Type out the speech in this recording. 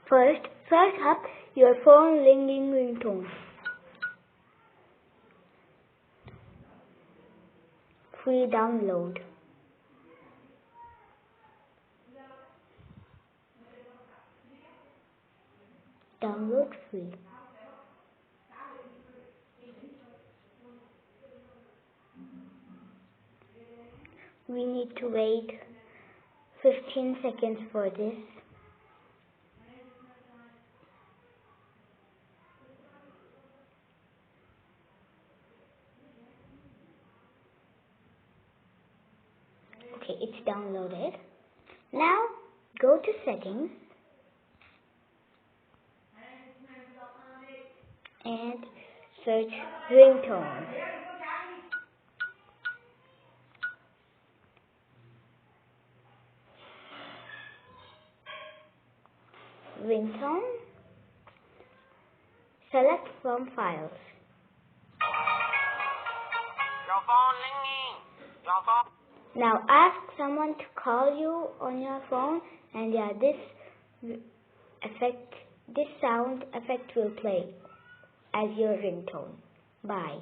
First, search up your phone linging ringtone. Free download. Download free. We need to wait 15 seconds for this. Okay, it's downloaded. Now go to settings and search ringtone. Ringtone. Select from files. Your phone ringing. Your phone. Now ask someone to call you on your phone, and yeah, this sound effect will play as your ringtone. Bye.